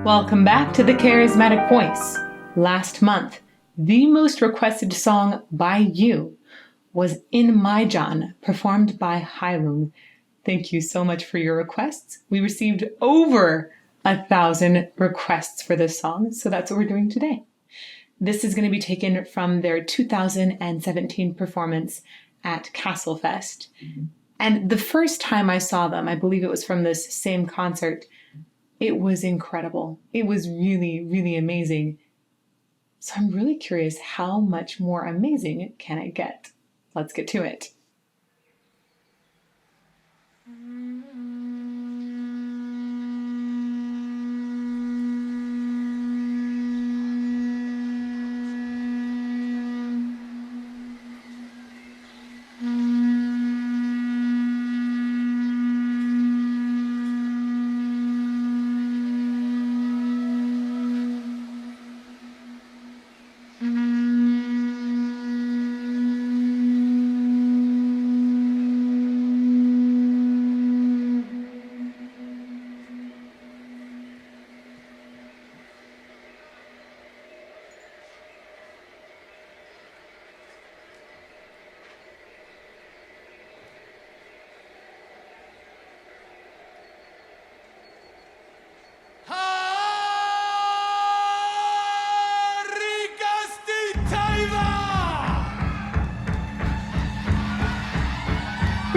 Welcome back to The Charismatic Voice. Last month, the most requested song by you was In Maidjan, performed by Heilung. Thank you so much for your requests. We received over 1,000 requests for this song, so that's what we're doing today. This is going to be taken from their 2017 performance at Castlefest. And the first time I saw them, I believe it was from this same concert, it was incredible. It was really, really amazing. So I'm really curious, how much more amazing can it get? Let's get to it.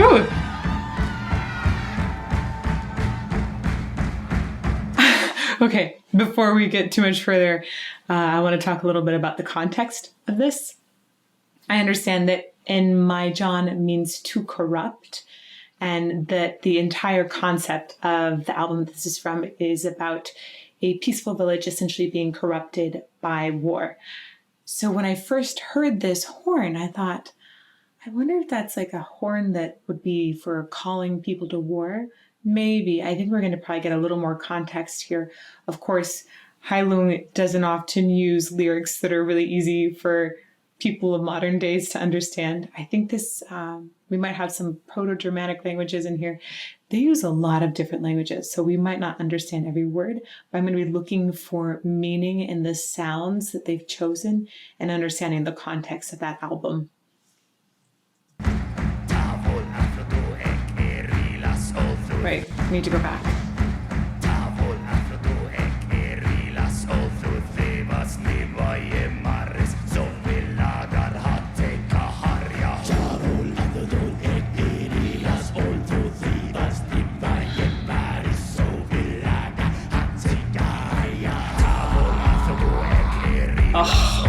Ooh. Okay, before we get too much further, I want to talk a little bit about the context of this. I understand that in Maidjan means to corrupt, and that the entire concept of the album this is from is about a peaceful village essentially being corrupted by war. So when I first heard this horn, I thought, I wonder if that's like a horn that would be for calling people to war. Maybe. I think we're going to probably get a little more context here. Of course, Heilung doesn't often use lyrics that are really easy for people of modern days to understand. I think this, we might have some Proto-Germanic languages in here. They use a lot of different languages, so we might not understand every word, but I'm going to be looking for meaning in the sounds that they've chosen and understanding the context of that album. Right, we need to go back. Oh.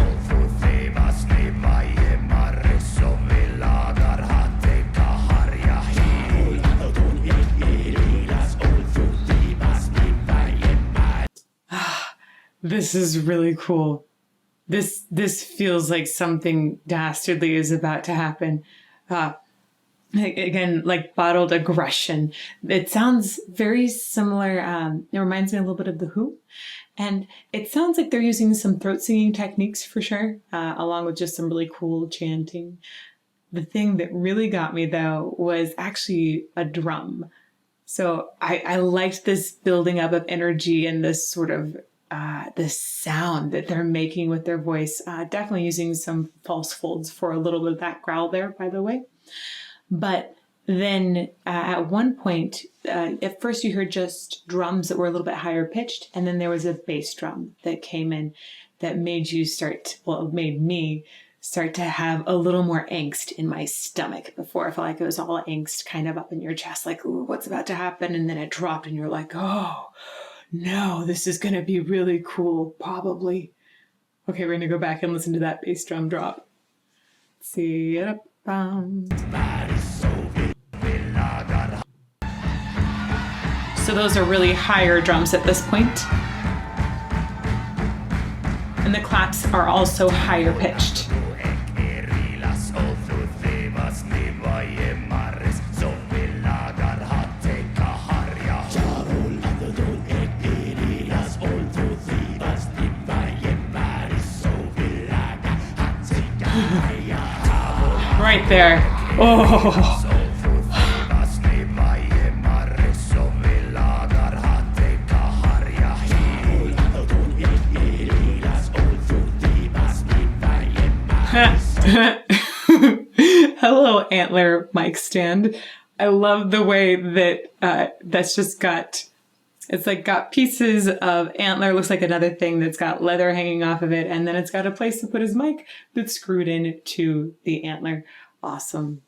This is really cool. This feels like something dastardly is about to happen. Again, like bottled aggression. It sounds very similar. It reminds me a little bit of The Who. And it sounds like they're using some throat singing techniques for sure, along with just some really cool chanting. The thing that really got me though was actually a drum. So I liked this building up of energy and this sort of this sound that they're making with their voice, definitely using some false folds for a little bit of that growl there, by the way. But then at one point, at first you heard just drums that were a little bit higher pitched, and then there was a bass drum that came in that made you made me start to have a little more angst in my stomach. Before I felt like it was all angst kind of up in your chest, like, ooh, what's about to happen? And then it dropped and you're like, oh, no, this is going to be really cool, probably. Okay, we're going to go back and listen to that bass drum drop. See it up. So those are really higher drums at this point. And the claps are also higher pitched. Right there. Oh. Hello, antler mic stand. I love the way that that's just got, it's like got pieces of antler, looks like another thing that's got leather hanging off of it, and then it's got a place to put his mic that's screwed in to the antler. Awesome.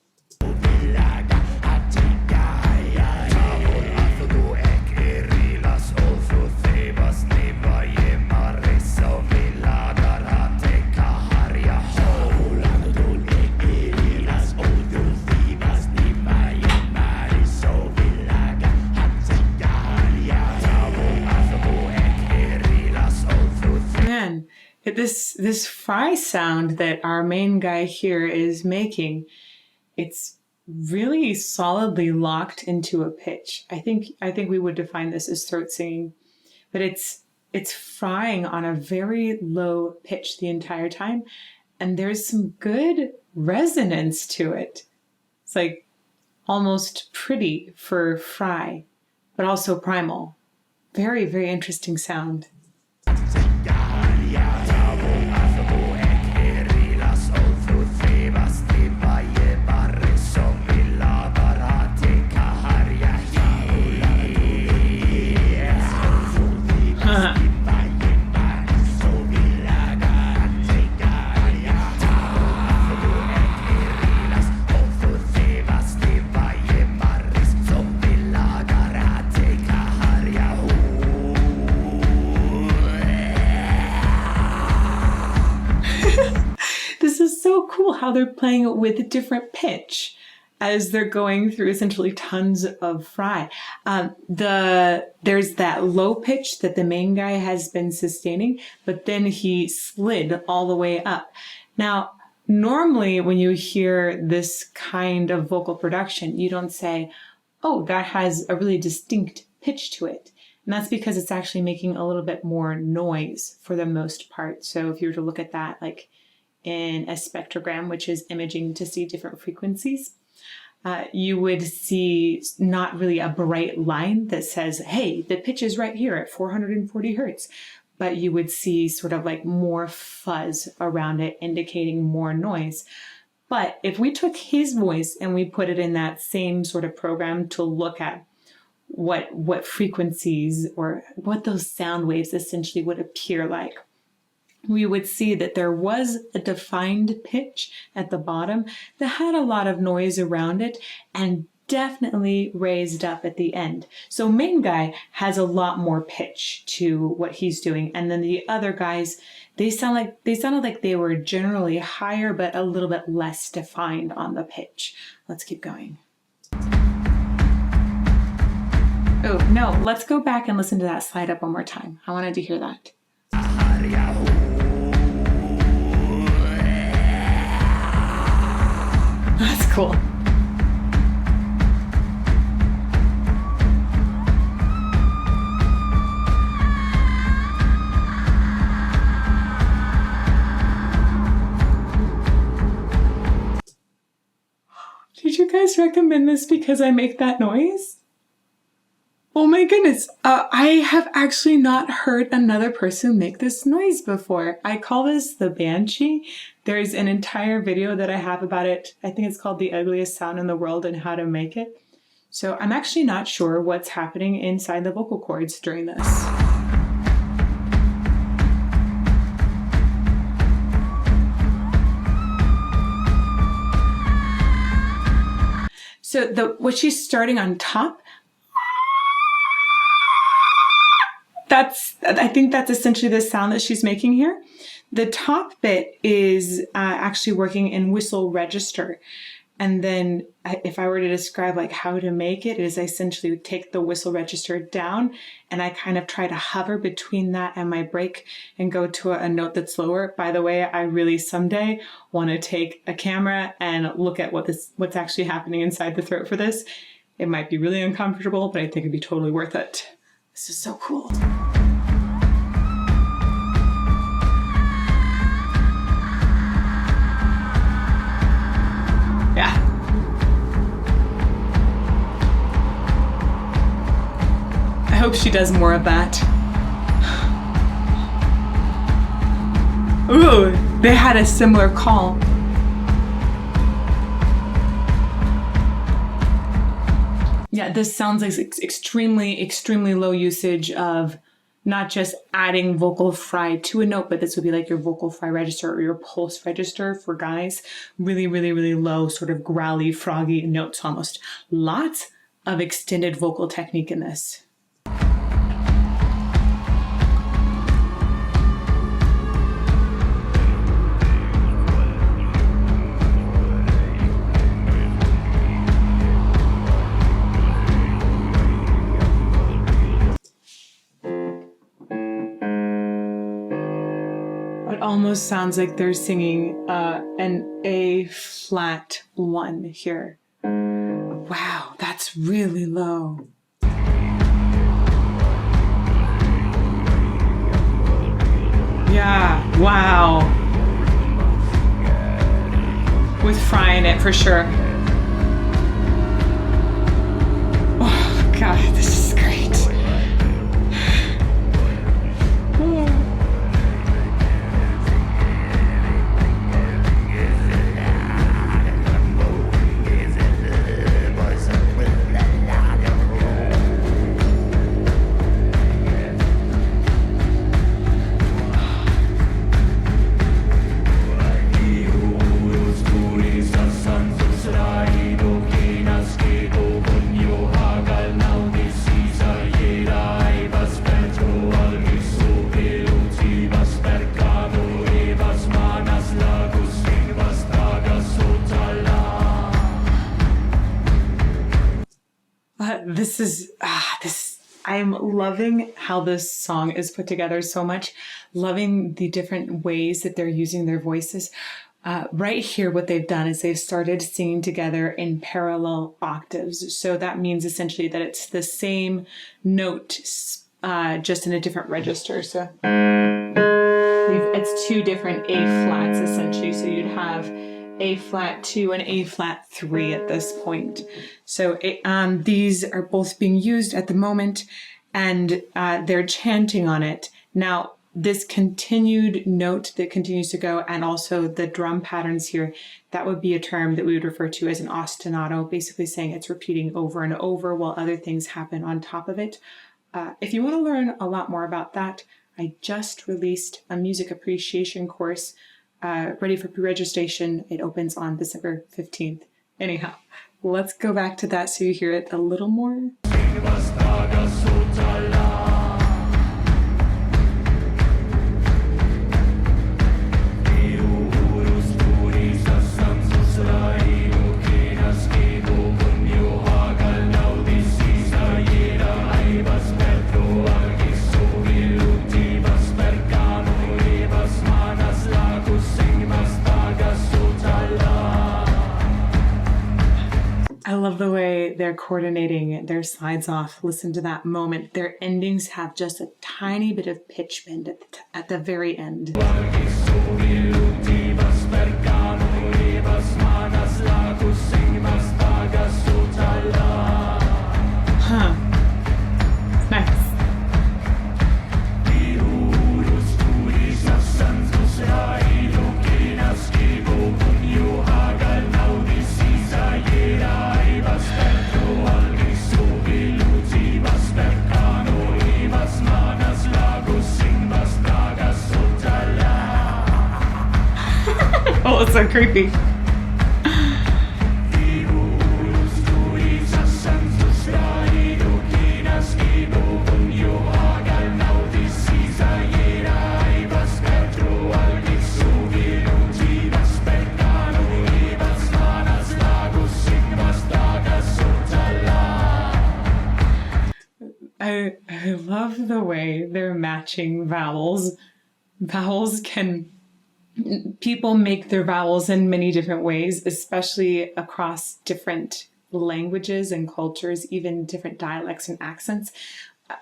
Man, this fry sound that our main guy here is making, it's really solidly locked into a pitch. I think we would define this as throat singing, but it's frying on a very low pitch the entire time, and there's some good resonance to it. It's like almost pretty for fry, but also primal. Very, very interesting sound. This is so cool how they're playing it with a different pitch as they're going through essentially tons of fry. There's that low pitch that the main guy has been sustaining, but then he slid all the way up. Now, normally when you hear this kind of vocal production, you don't say, oh, that has a really distinct pitch to it. And that's because it's actually making a little bit more noise for the most part. So if you were to look at that like in a spectrogram, which is imaging to see different frequencies, you would see not really a bright line that says, hey, the pitch is right here at 440 hertz, but you would see sort of like more fuzz around it, indicating more noise. But if we took his voice and we put it in that same sort of program to look at what frequencies or what those sound waves essentially would appear like, we would see that there was a defined pitch at the bottom that had a lot of noise around it and definitely raised up at the end. So main guy has a lot more pitch to what he's doing. And then the other guys, they sounded like they were generally higher, but a little bit less defined on the pitch. Let's keep going. Oh, no, let's go back and listen to that slide up one more time. I wanted to hear that. That's cool. Did you guys recommend this because I make that noise? Oh my goodness, I have actually not heard another person make this noise before. I call this the banshee. There's an entire video that I have about it. I think it's called The Ugliest Sound in the World and How to Make It. So I'm actually not sure what's happening inside the vocal cords during this. So what she's starting on top, I think that's essentially the sound that she's making here. The top bit is actually working in whistle register. And then if I were to describe like how to make it, is I essentially take the whistle register down and I kind of try to hover between that and my break and go to a note that's lower. By the way, I really someday want to take a camera and look at what's actually happening inside the throat for this. It might be really uncomfortable, but I think it'd be totally worth it. This is so cool. Yeah. I hope she does more of that. Ooh. they had a similar call. Yeah, this sounds like extremely low usage of not just adding vocal fry to a note, but this would be like your vocal fry register or your pulse register for guys. Really low, sort of growly, froggy notes almost. Lots of extended vocal technique in this. Almost sounds like they're singing an A flat 1 here. Wow, that's really low. Yeah, wow. With fry in it for sure. Oh God, this is great. I'm loving how this song is put together so much, loving the different ways that they're using their voices. Right here, what they've done is they've started singing together in parallel octaves. So that means essentially that it's the same note, just in a different register. So it's two different A flats essentially. So you'd have A flat 2 and A flat 3 at this point. So these are both being used at the moment, and they're chanting on it. Now, this continued note that continues to go, and also the drum patterns here, that would be a term that we would refer to as an ostinato, basically saying it's repeating over and over while other things happen on top of it. If you want to learn a lot more about that, I just released a music appreciation course ready for pre-registration. It opens on December 15th. Anyhow, let's go back to that so you hear it a little more. I love the way they're coordinating their sides off. Listen to that moment. Their endings have just a tiny bit of pitch bend at the very end. Huh. Nice. Oh, it's so creepy. I love the way they're matching vowels. People make their vowels in many different ways, especially across different languages and cultures, even different dialects and accents.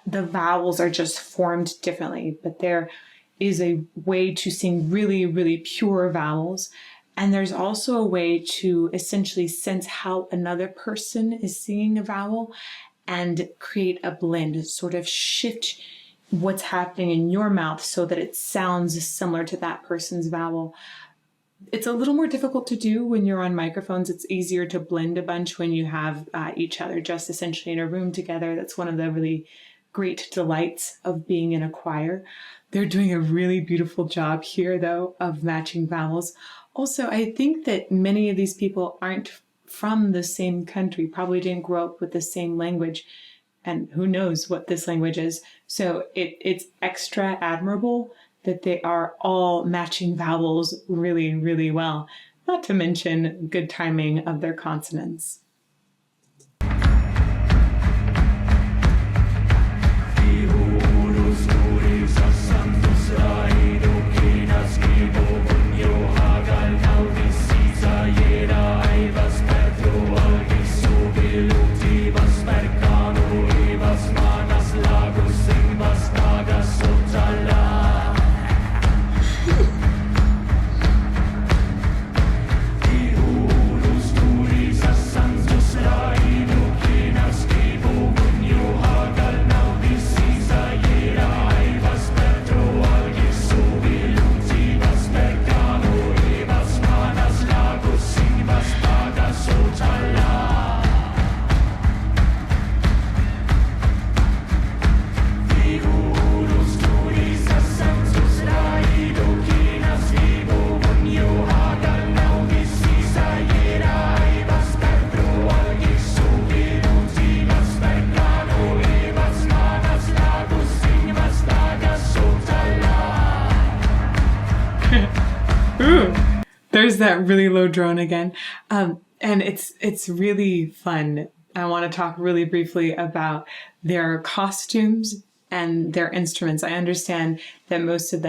The vowels are just formed differently, but there is a way to sing really pure vowels. And there's also a way to essentially sense how another person is singing a vowel and create a blend, sort of shift what's happening in your mouth so that it sounds similar to that person's vowel. It's a little more difficult to do when you're on microphones. It's easier to blend a bunch when you have each other just essentially in a room together. That's one of the really great delights of being in a choir. They're doing a really beautiful job here, though, of matching vowels. Also, I think that many of these people aren't from the same country, probably didn't grow up with the same language, and who knows what this language is. So it's extra admirable that they are all matching vowels really, really well, not to mention good timing of their consonants. Ooh, there's that really low drone again. And it's really fun. I want to talk really briefly about their costumes and their instruments. I understand that most of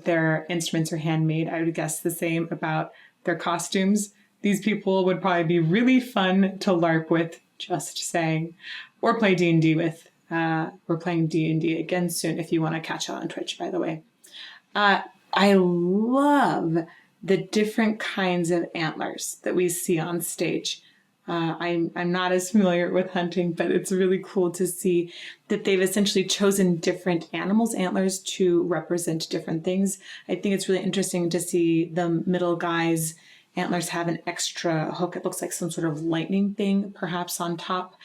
their instruments are handmade. I would guess the same about their costumes. These people would probably be really fun to LARP with, just saying, or play D&D with. We're playing D&D again soon if you want to catch it on Twitch, by the way. I love the different kinds of antlers that we see on stage. I'm not as familiar with hunting, but it's really cool to see that they've essentially chosen different animals' antlers to represent different things. I think it's really interesting to see the middle guy's antlers have an extra hook. It looks like some sort of lightning thing, perhaps on top.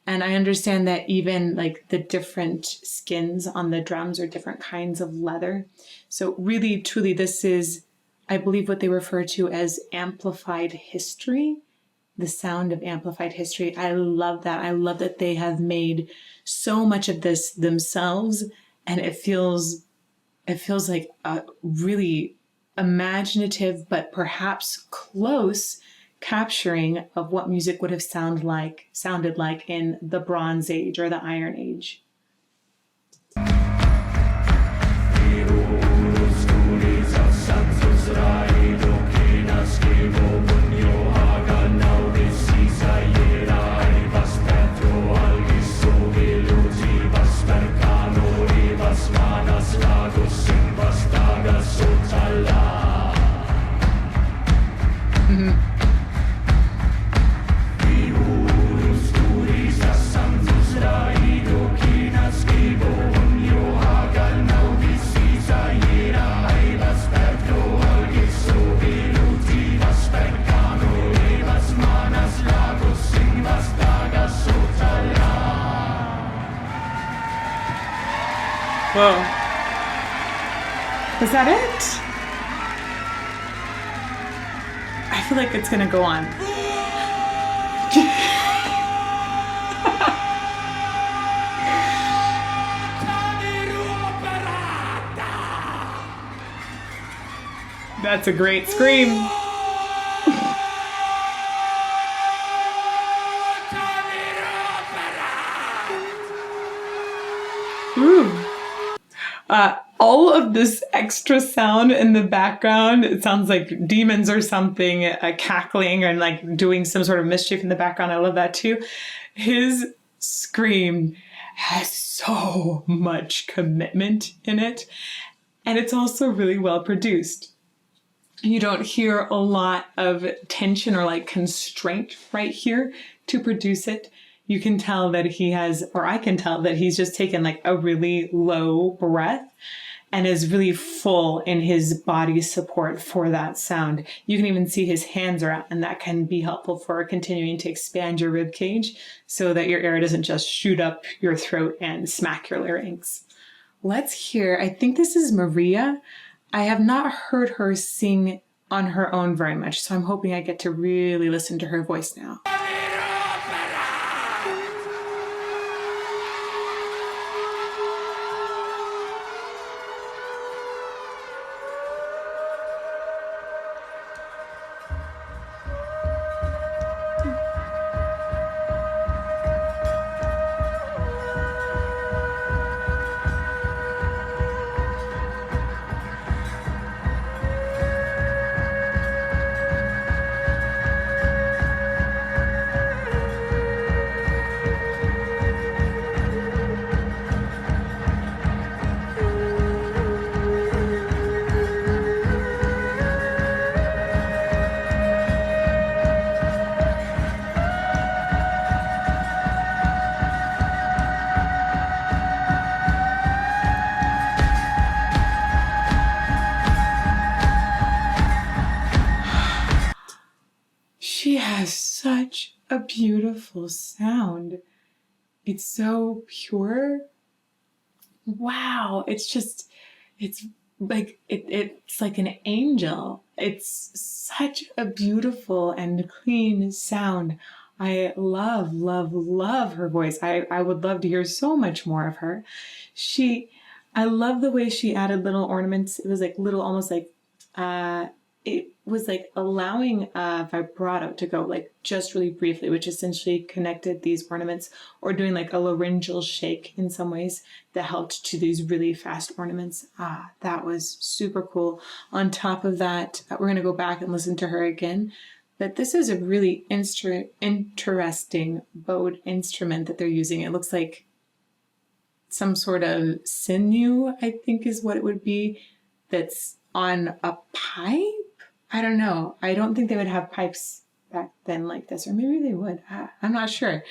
And I understand that even like the different skins on the drums are different kinds of leather. So really, truly, this is, I believe, what they refer to as amplified history, the sound of amplified history. I love that. I love that they have made so much of this themselves, and it feels like a really imaginative, but perhaps close capturing of what music would have sounded like in the Bronze Age or the Iron Age. Whoa. Was that it? I feel like it's gonna go on. That's a great scream. Ooh. All of this extra sound in the background, it sounds like demons or something cackling and like doing some sort of mischief in the background. I love that too. His scream has so much commitment in it, and it's also really well produced. You don't hear a lot of tension or like constraint right here to produce it. you can tell that he has, or I can tell that he's just taken like a really low breath and is really full in his body support for that sound. You can even see his hands are out, and that can be helpful for continuing to expand your rib cage so that your air doesn't just shoot up your throat and smack your larynx. Let's hear, I think this is Maria. I have not heard her sing on her own very much, so I'm hoping I get to really listen to her voice now. She has such a beautiful sound. It's so pure. Wow. It's like, it's like an angel. It's such a beautiful and clean sound. I love, love, love her voice. I would love to hear so much more of her. I love the way she added little ornaments. It was like little, almost like, it was like allowing vibrato to go like just really briefly, which essentially connected these ornaments, or doing like a laryngeal shake in some ways that helped to these really fast ornaments. That was super cool. On top of that, we're going to go back and listen to her again. But this is a really interesting bowed instrument that they're using. It looks like some sort of sinew, I think is what it would be, that's on a pipe? I don't know. I don't think they would have pipes back then like this, or maybe they would. I'm not sure.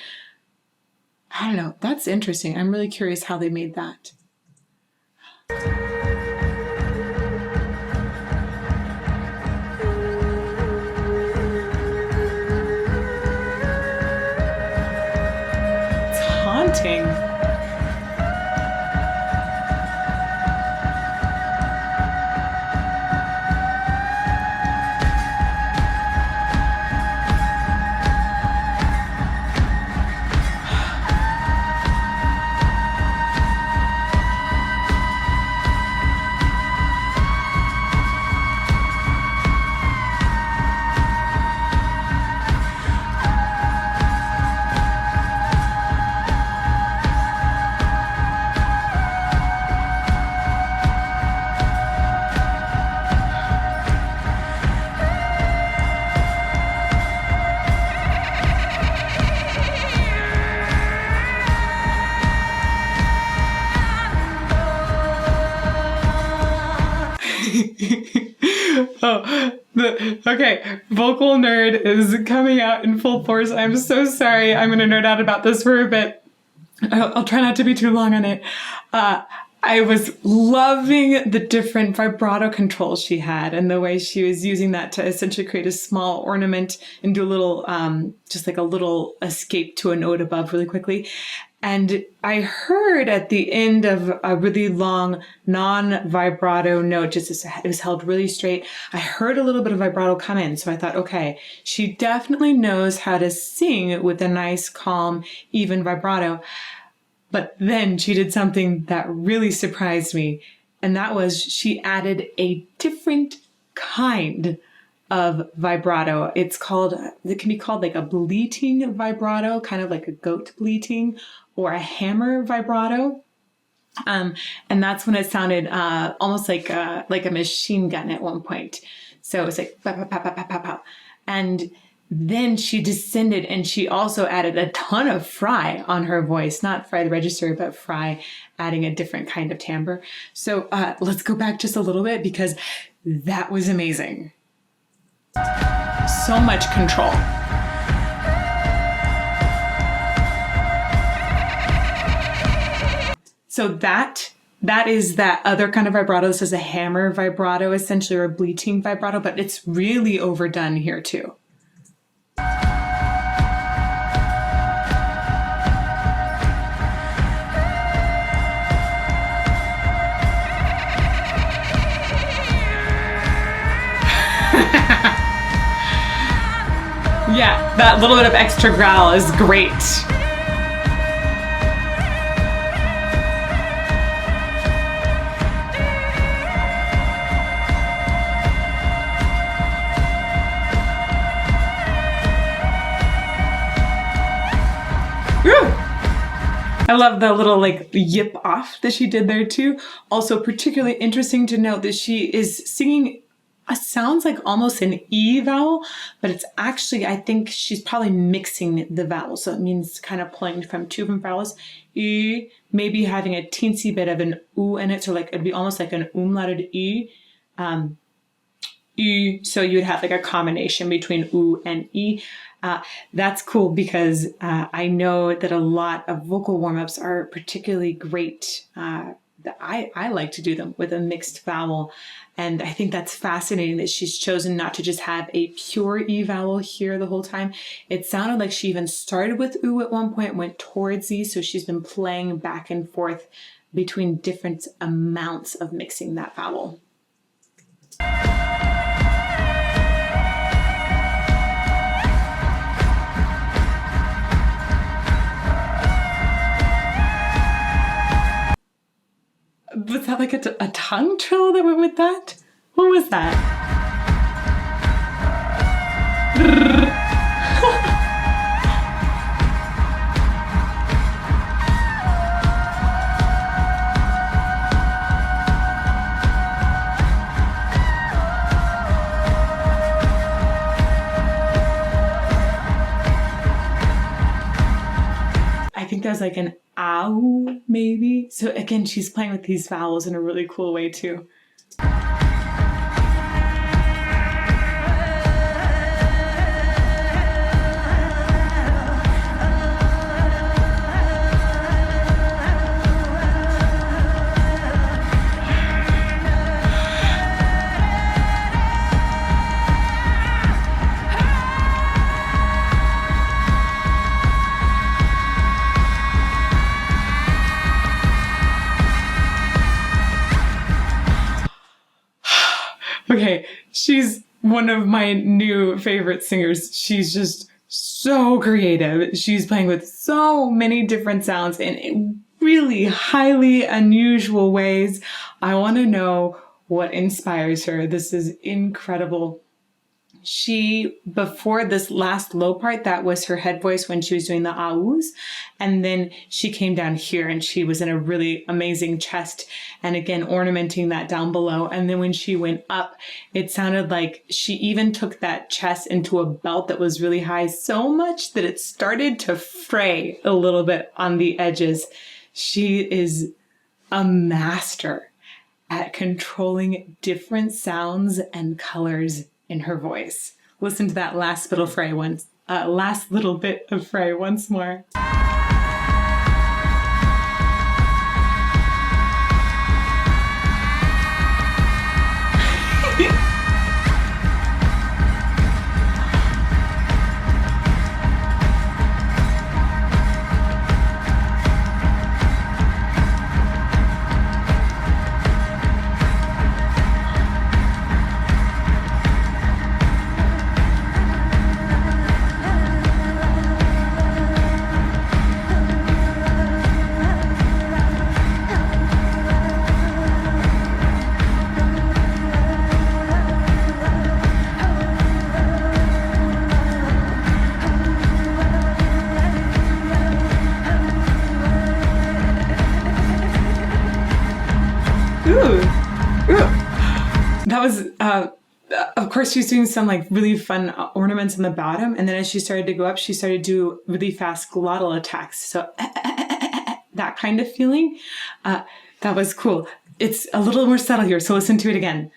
I don't know. That's interesting. I'm really curious how they made that. It's haunting. Okay, vocal nerd is coming out in full force. I'm so sorry. I'm going to nerd out about this for a bit. I'll try not to be too long on it. I was loving the different vibrato controls she had and the way she was using that to essentially create a small ornament and do a little, just like a little escape to a note above really quickly. And I heard at the end of a really long non-vibrato note, just as it was held really straight, I heard a little bit of vibrato come in. So I thought, okay, she definitely knows how to sing with a nice, calm, even vibrato. But then she did something that really surprised me. And that was she added a different kind of vibrato. It can be called like a bleating vibrato, kind of like a goat bleating, or a hammer vibrato. And that's when it sounded almost like a machine gun at one point. So it was like pow, pow, pow, pow, pow, pow. And then she descended, and she also added a ton of fry on her voice, not fry the register, but fry, adding a different kind of timbre. So let's go back just a little bit, because that was amazing. So much control. So that is that other kind of vibrato. This is a hammer vibrato, essentially, or a bleating vibrato, but it's really overdone here too. Yeah, that little bit of extra growl is great. I love the little like yip off that she did there too. Also particularly interesting to note that she is singing sounds like almost an E vowel, but it's actually, I think she's probably mixing the vowels. So it means kind of pulling from two different vowels. E, maybe having a teensy bit of an U in it. So like it'd be almost like an umlauted E. E, so you'd have like a combination between U and E. That's cool because I know that a lot of vocal warm-ups are particularly great. I like to do them with a mixed vowel. And I think that's fascinating that she's chosen not to just have a pure E vowel here the whole time. It sounded like she even started with U at one point, went towards E. So she's been playing back and forth between different amounts of mixing that vowel. Was that like a tongue trill that went with that? What was that? I think there's like an ow, maybe. So again, she's playing with these vowels in a really cool way too. Okay, she's one of my new favorite singers. She's just so creative. She's playing with so many different sounds in really highly unusual ways. I want to know what inspires her. This is incredible. She, before this last low part, that was her head voice when she was doing the ahs. And then she came down here and she was in a really amazing chest. And again, ornamenting that down below. And then when she went up, it sounded like she even took that chest into a belt that was really high so much that it started to fray a little bit on the edges. She is a master at controlling different sounds and colors in her voice. Listen to that last little fray once, last little bit of fray once more. That was, of course, she's doing some like really fun ornaments on the bottom. And then as she started to go up, she started to do really fast glottal attacks. So that kind of feeling, that was cool. It's a little more subtle here. So listen to it again.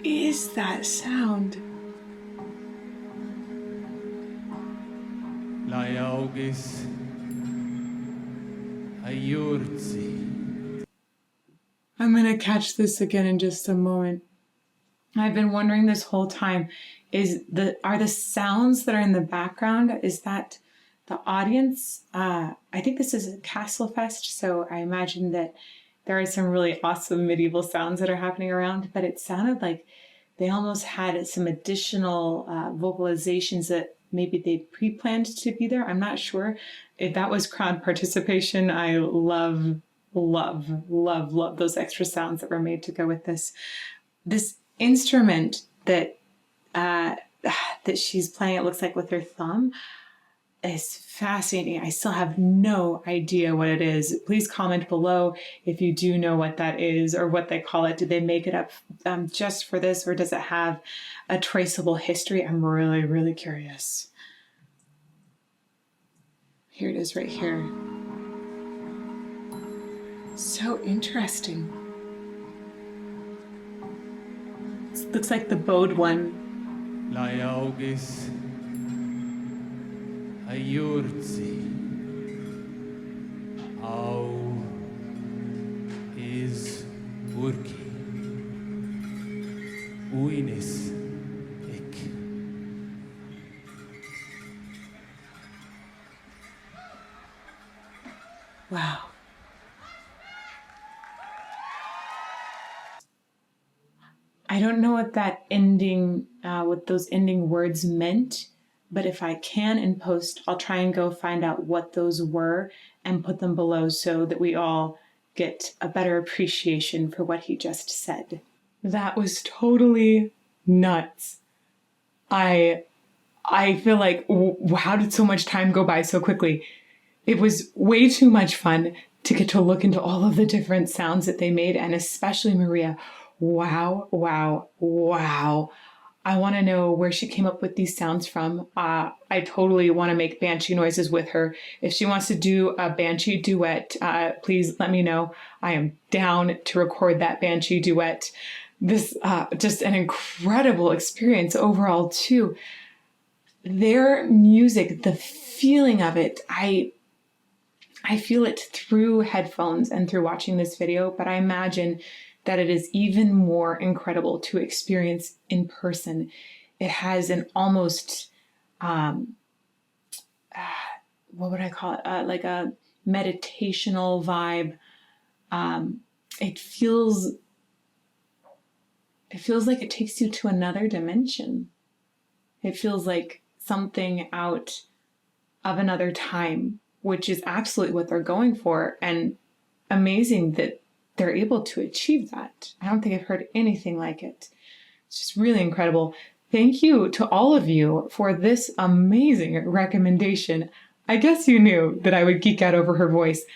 is that sound? I'm gonna catch this again in just a moment. I've been wondering this whole time, are the sounds that are in the background, is that the audience? I think this is a Castle Fest, so I imagine that there are some really awesome medieval sounds that are happening around, but it sounded like they almost had some additional vocalizations that maybe they pre-planned to be there. I'm not sure if that was crowd participation. I love those extra sounds that were made to go with this. This instrument that that she's playing, it looks like with her thumb, is fascinating. I still have no idea what it is. Please comment below if you do know what that is or what they call it. Did they make it up just for this, or does it have a traceable history? I'm really curious. Here it is right here. So interesting. It looks like the bowed one. Wow. I don't know what that ending, what those ending words meant, but if I can in post, I'll try and go find out what those were and put them below so that we all get a better appreciation for what he just said. That was totally nuts. I feel like, how did so much time go by so quickly? It was way too much fun to get to look into all of the different sounds that they made, and especially Maria. Wow. I want to know where she came up with these sounds from. I totally want to make banshee noises with her. If she wants to do a banshee duet, please let me know. I am down to record that banshee duet. This, just an incredible experience overall too. Their music, the feeling of it, I feel it through headphones and through watching this video, but I imagine that it is even more incredible to experience in person. It has an almost, what would I call it? Like a meditational vibe. It feels like it takes you to another dimension. It feels like something out of another time, which is absolutely what they're going for, and amazing that they're able to achieve that. I don't think I've heard anything like it. It's just really incredible. Thank you to all of you for this amazing recommendation. I guess you knew that I would geek out over her voice.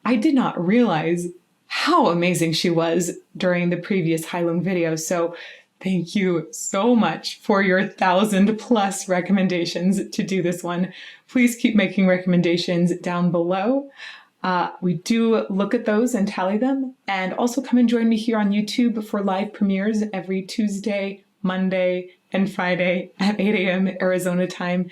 I did not realize how amazing she was during the previous Heilung video, so thank you so much for your 1,000+ recommendations to do this one. Please keep making recommendations down below. We do look at those and tally them, and also come and join me here on YouTube for live premieres every Tuesday, Monday, and Friday at 8 a.m. Arizona time.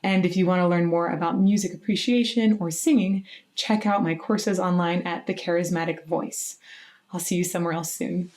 And if you want to learn more about music appreciation or singing, check out my courses online at The Charismatic Voice. I'll see you somewhere else soon.